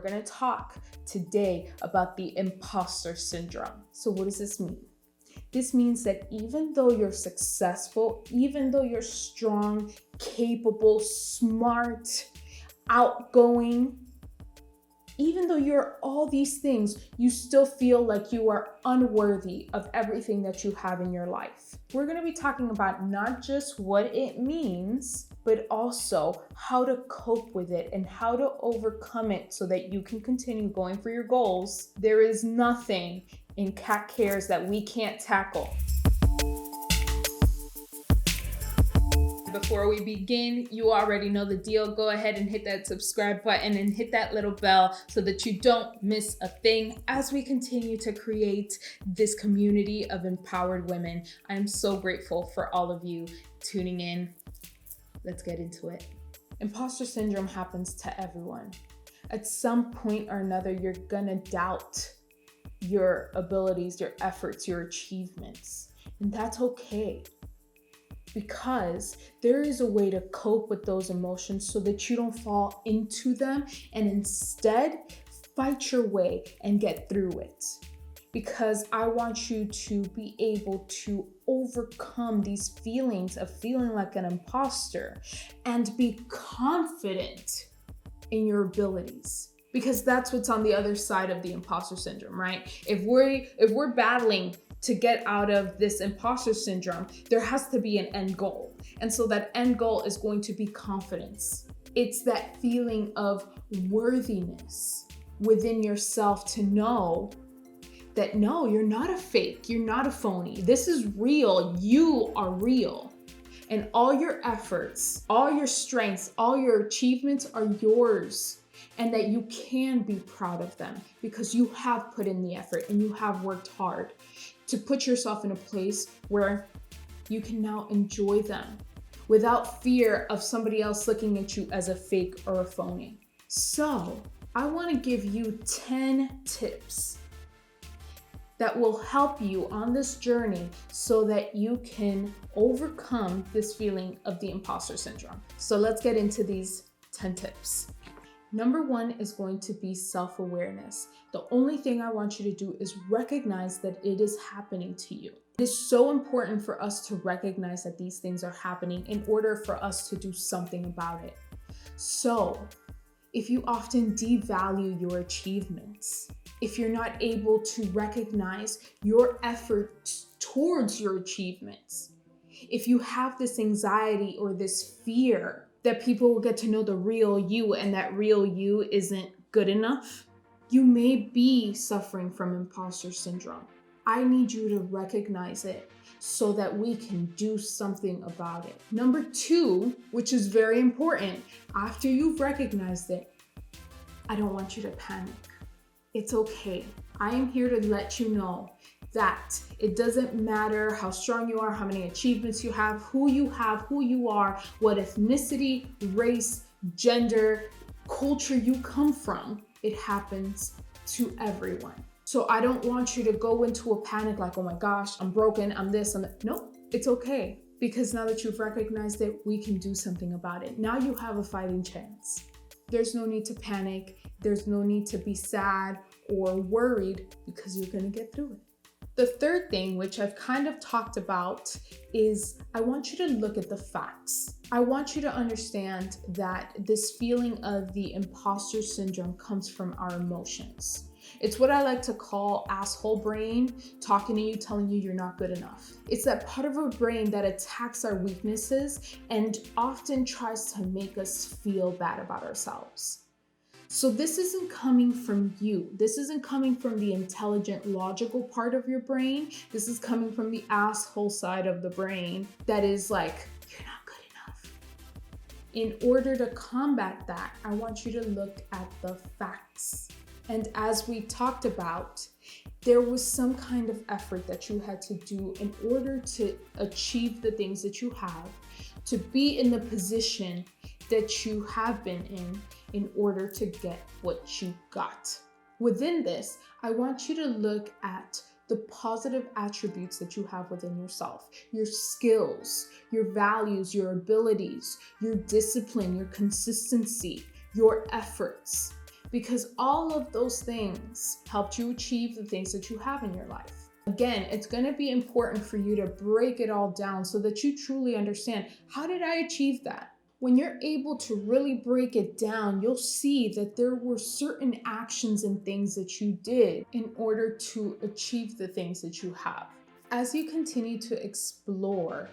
going to talk today about the imposter syndrome. So what does this mean? This means that even though you're successful, even though you're strong, capable, smart, outgoing, even though you're all these things, you still feel like you are unworthy of everything that you have in your life. We're going to be talking about not just what it means, but also how to cope with it and how to overcome it so that you can continue going for your goals. There is nothing in Katt Cares that we can't tackle. Before we begin, you already know the deal. Go ahead and hit that subscribe button and hit that little bell so that you don't miss a thing as we continue to create this community of empowered women. I'm so grateful for all of you tuning in. Let's get into it. Imposter syndrome happens to everyone. At some point or another, you're gonna doubt your abilities, your efforts, your achievements, and that's okay. Because there is a way to cope with those emotions so that you don't fall into them and instead fight your way and get through it. Because I want you to be able to overcome these feelings of feeling like an imposter and be confident in your abilities. Because that's what's on the other side of the imposter syndrome, right? If we're battling to get out of this imposter syndrome, there has to be an end goal. And so that end goal is going to be confidence. It's that feeling of worthiness within yourself to know that no, you're not a fake, you're not a phony. This is real, you are real. And all your efforts, all your strengths, all your achievements are yours. And that you can be proud of them because you have put in the effort and you have worked hard to put yourself in a place where you can now enjoy them without fear of somebody else looking at you as a fake or a phony. So I want to give you 10 tips that will help you on this journey so that you can overcome this feeling of the imposter syndrome. So let's get into these 10 tips. Number 1 is going to be self-awareness. The only thing I want you to do is recognize that it is happening to you. It is so important for us to recognize that these things are happening in order for us to do something about it. So, if you often devalue your achievements, if you're not able to recognize your efforts towards your achievements, if you have this anxiety or this fear that people will get to know the real you and that real you isn't good enough, you may be suffering from imposter syndrome. I need you to recognize it so that we can do something about it. Number 2, which is very important, after you've recognized it, I don't want you to panic. It's okay. I am here to let you know that it doesn't matter how strong you are, how many achievements you have, who you are, what ethnicity, race, gender, culture you come from. It happens to everyone. So I don't want you to go into a panic like, oh my gosh, I'm broken, I'm this, I'm that. No, it's okay. Because now that you've recognized it, we can do something about it. Now you have a fighting chance. There's no need to panic. There's no need to be sad or worried because you're going to get through it. The third thing, which I've kind of talked about, is I want you to look at the facts. I want you to understand that this feeling of the imposter syndrome comes from our emotions. It's what I like to call asshole brain talking to you, telling you you're not good enough. It's that part of our brain that attacks our weaknesses and often tries to make us feel bad about ourselves. So this isn't coming from you. This isn't coming from the intelligent, logical part of your brain. This is coming from the asshole side of the brain that is like, you're not good enough. In order to combat that, I want you to look at the facts. And as we talked about, there was some kind of effort that you had to do in order to achieve the things that you have, to be in the position that you have been in order to get what you got. Within this, I want you to look at the positive attributes that you have within yourself, your skills, your values, your abilities, your discipline, your consistency, your efforts. because all of those things helped you achieve the things that you have in your life. Again, it's going to be important for you to break it all down so that you truly understand, how did I achieve that? When you're able to really break it down, you'll see that there were certain actions and things that you did in order to achieve the things that you have. As you continue to explore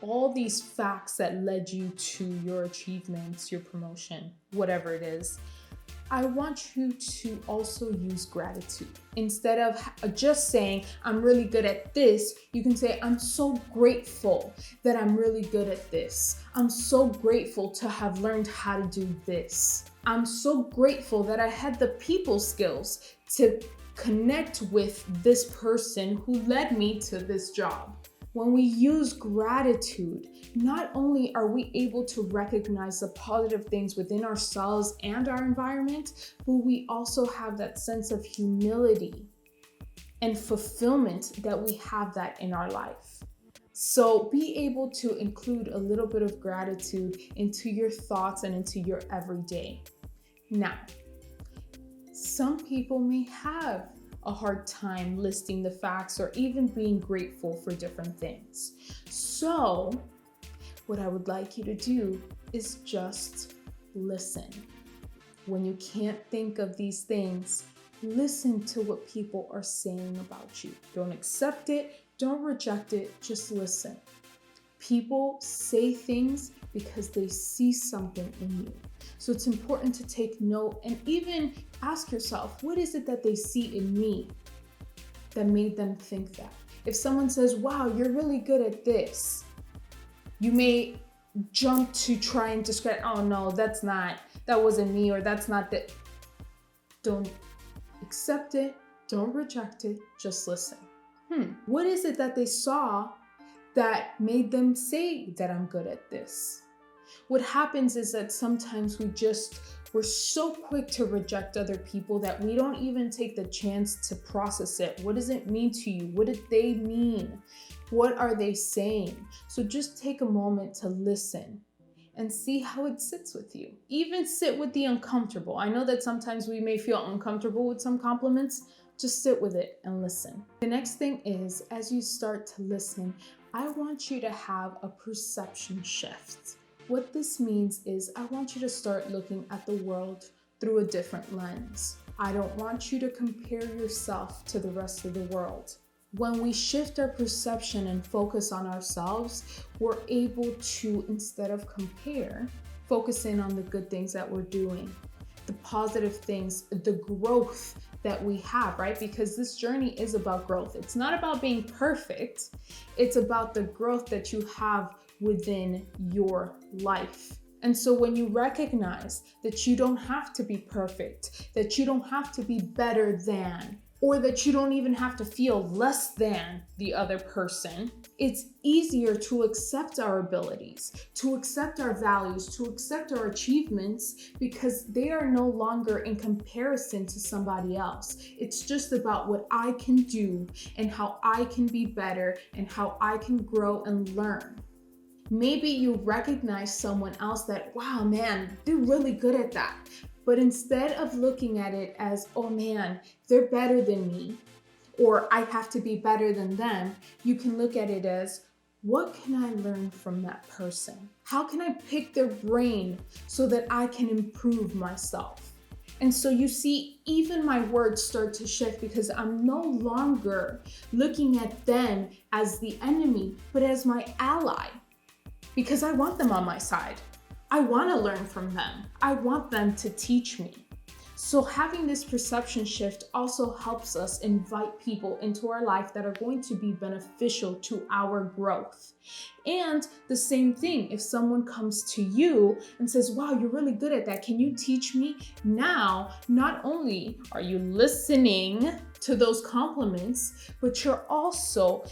all these facts that led you to your achievements, your promotion, whatever it is, I want you to also use gratitude. Instead of just saying, I'm really good at this, you can say, I'm so grateful that I'm really good at this. I'm so grateful to have learned how to do this. I'm so grateful that I had the people skills to connect with this person who led me to this job. When we use gratitude, not only are we able to recognize the positive things within ourselves and our environment, but we also have that sense of humility and fulfillment that we have that in our life. So be able to include a little bit of gratitude into your thoughts and into your everyday. Now, some people may have a hard time listing the facts or even being grateful for different things. So what I would like you to do is just listen. When you can't think of these things, listen to what people are saying about you. Don't accept it, don't reject it, just listen. People say things because they see something in you. So it's important to take note and even ask yourself, what is it that they see in me that made them think that? If someone says, wow, you're really good at this, you may jump to try and discredit, oh no, that wasn't me, or that's not that. Don't accept it, don't reject it, just listen. What is it that they saw that made them say that I'm good at this? What happens is that sometimes we're so quick to reject other people that we don't even take the chance to process it. What does it mean to you? What did they mean? What are they saying? So just take a moment to listen and see how it sits with you. Even sit with the uncomfortable. I know that sometimes we may feel uncomfortable with some compliments. Just sit with it and listen. The next thing is, as you start to listen, I want you to have a perception shift. What this means is I want you to start looking at the world through a different lens. I don't want you to compare yourself to the rest of the world. When we shift our perception and focus on ourselves, we're able to, instead of compare, focus in on the good things that we're doing, the positive things, the growth that we have, right? Because this journey is about growth. It's not about being perfect. It's about the growth that you have within your life. And so when you recognize that you don't have to be perfect, that you don't have to be better than, or that you don't even have to feel less than the other person, it's easier to accept our abilities, to accept our values, to accept our achievements, because they are no longer in comparison to somebody else. It's just about what I can do and how I can be better and how I can grow and learn. Maybe you recognize someone else that, wow, man, they're really good at that. But instead of looking at it as, oh man, they're better than me, or I have to be better than them, you can look at it as, what can I learn from that person? How can I pick their brain so that I can improve myself? And so you see, even my words start to shift because I'm no longer looking at them as the enemy, but as my ally. Because I want them on my side. I want to learn from them. I want them to teach me. So having this perception shift also helps us invite people into our life that are going to be beneficial to our growth. And the same thing, if someone comes to you and says, wow, you're really good at that, can you teach me? Now, not only are you listening to those compliments, but you're also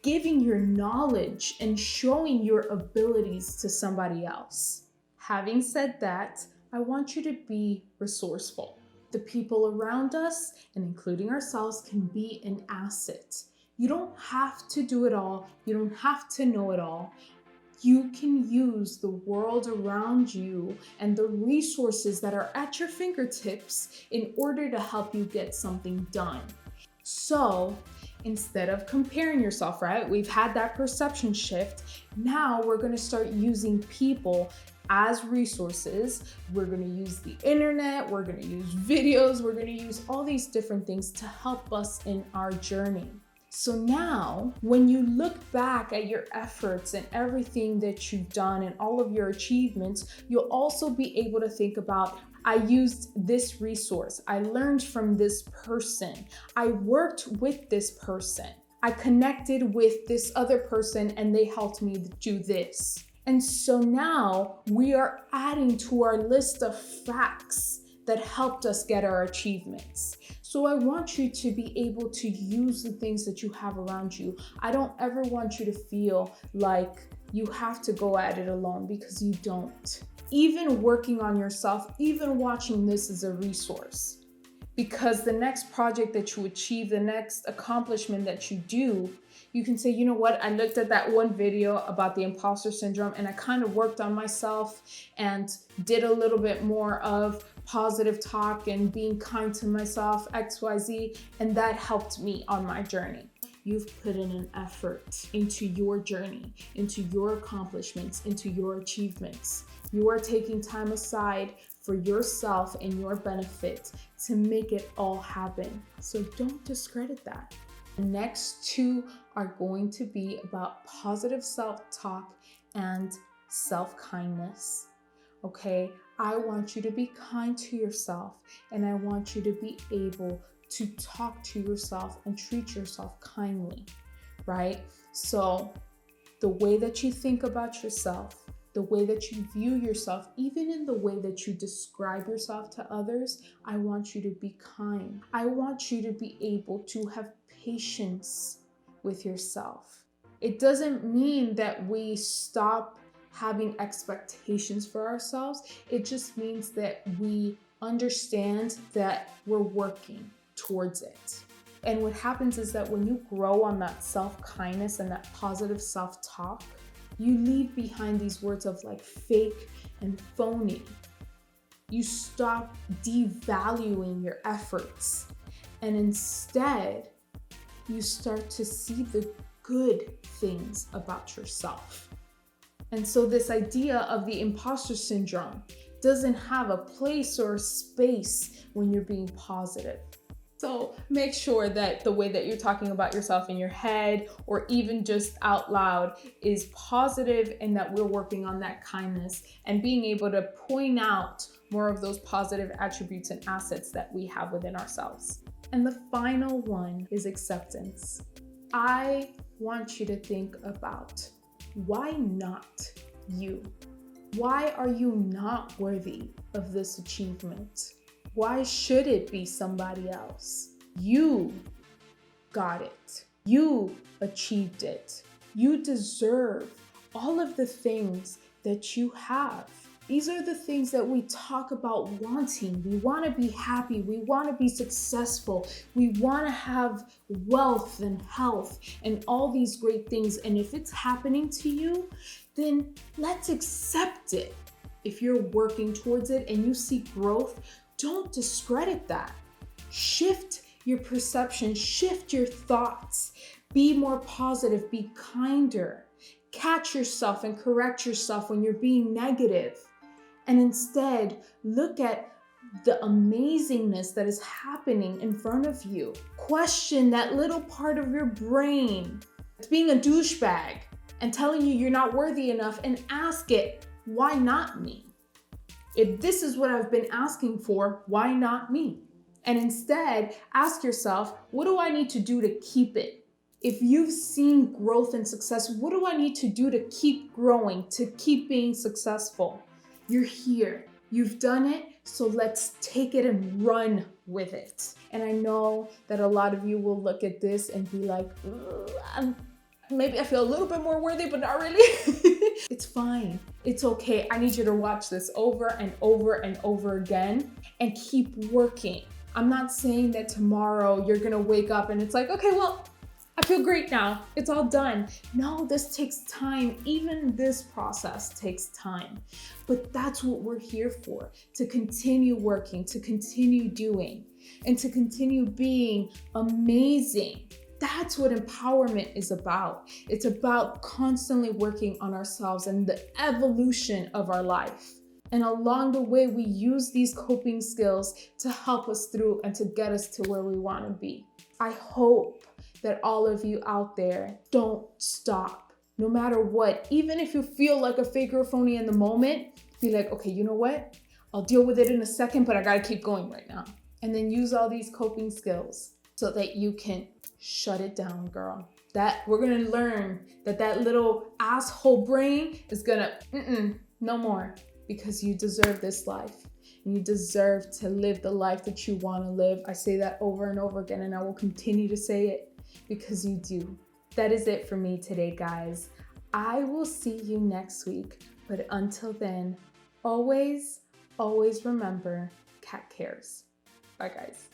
giving your knowledge and showing your abilities to somebody else. Having said that, I want you to be resourceful. The people around us, and including ourselves, can be an asset. You don't have to do it all. You don't have to know it all. You can use the world around you and the resources that are at your fingertips in order to help you get something done. So instead of comparing yourself, right? We've had that perception shift. Now we're going to start using people as resources. We're going to use the internet, we're going to use videos, we're going to use all these different things to help us in our journey. So now, when you look back at your efforts and everything that you've done and all of your achievements, you'll also be able to think about, I used this resource, I learned from this person, I worked with this person, I connected with this other person and they helped me do this. And so now we are adding to our list of facts that helped us get our achievements. So I want you to be able to use the things that you have around you. I don't ever want you to feel like you have to go at it alone, because you don't. Even working on yourself, even watching this is a resource, because the next project that you achieve, the next accomplishment that you do, you can say, you know what, I looked at that one video about the imposter syndrome and I kind of worked on myself and did a little bit more of positive talk and being kind to myself, XYZ, and that helped me on my journey. You've put in an effort into your journey, into your accomplishments, into your achievements. You are taking time aside for yourself and your benefit to make it all happen. So don't discredit that. The next two are going to be about positive self-talk and self-kindness. Okay, I want you to be kind to yourself, and I want you to be able to talk to yourself and treat yourself kindly, right? So the way that you think about yourself, the way that you view yourself, even in the way that you describe yourself to others, I want you to be kind. I want you to be able to have patience with yourself. It doesn't mean that we stop having expectations for ourselves. It just means that we understand that we're working towards it. And what happens is that when you grow on that self-kindness and that positive self-talk, you leave behind these words of like fake and phony. You stop devaluing your efforts, and instead you start to see the good things about yourself. And so this idea of the imposter syndrome doesn't have a place or a space when you're being positive. So make sure that the way that you're talking about yourself in your head or even just out loud is positive, and that we're working on that kindness and being able to point out more of those positive attributes and assets that we have within ourselves. And the final one is acceptance. I want you to think about, why not you? Why are you not worthy of this achievement? Why should it be somebody else? You got it. You achieved it. You deserve all of the things that you have. These are the things that we talk about wanting. We want to be happy. We want to be successful. We want to have wealth and health and all these great things. And if it's happening to you, then let's accept it. If you're working towards it and you see growth, don't discredit that. Shift your perception, shift your thoughts, be more positive, be kinder. Catch yourself and correct yourself when you're being negative. And instead, look at the amazingness that is happening in front of you. Question that little part of your brain that's being a douchebag and telling you you're not worthy enough, and ask it, why not me? If this is what I've been asking for, why not me? And instead, ask yourself, what do I need to do to keep it? If you've seen growth and success, what do I need to do to keep growing, to keep being successful? You're here, you've done it, so let's take it and run with it. And I know that a lot of you will look at this and be like, maybe I feel a little bit more worthy, but not really. It's fine. It's okay. I need you to watch this over and over and over again and keep working. I'm not saying that tomorrow you're going to wake up and it's like, okay, well, I feel great now. It's all done. No, this takes time. Even this process takes time. But that's what we're here for, to continue working, to continue doing, and to continue being amazing. That's what empowerment is about. It's about constantly working on ourselves and the evolution of our life. And along the way, we use these coping skills to help us through and to get us to where we want to be. I hope that all of you out there don't stop, no matter what. Even if you feel like a fake or a phony in the moment, be like, okay, you know what? I'll deal with it in a second, but I gotta keep going right now. And then use all these coping skills so that you can shut it down, girl. That we're gonna learn that little asshole brain is gonna, no more, because you deserve this life. And you deserve to live the life that you want to live. I say that over and over again, and I will continue to say it because you do. That is it for me today, guys. I will see you next week. But until then, always remember, Katt cares. Bye, guys.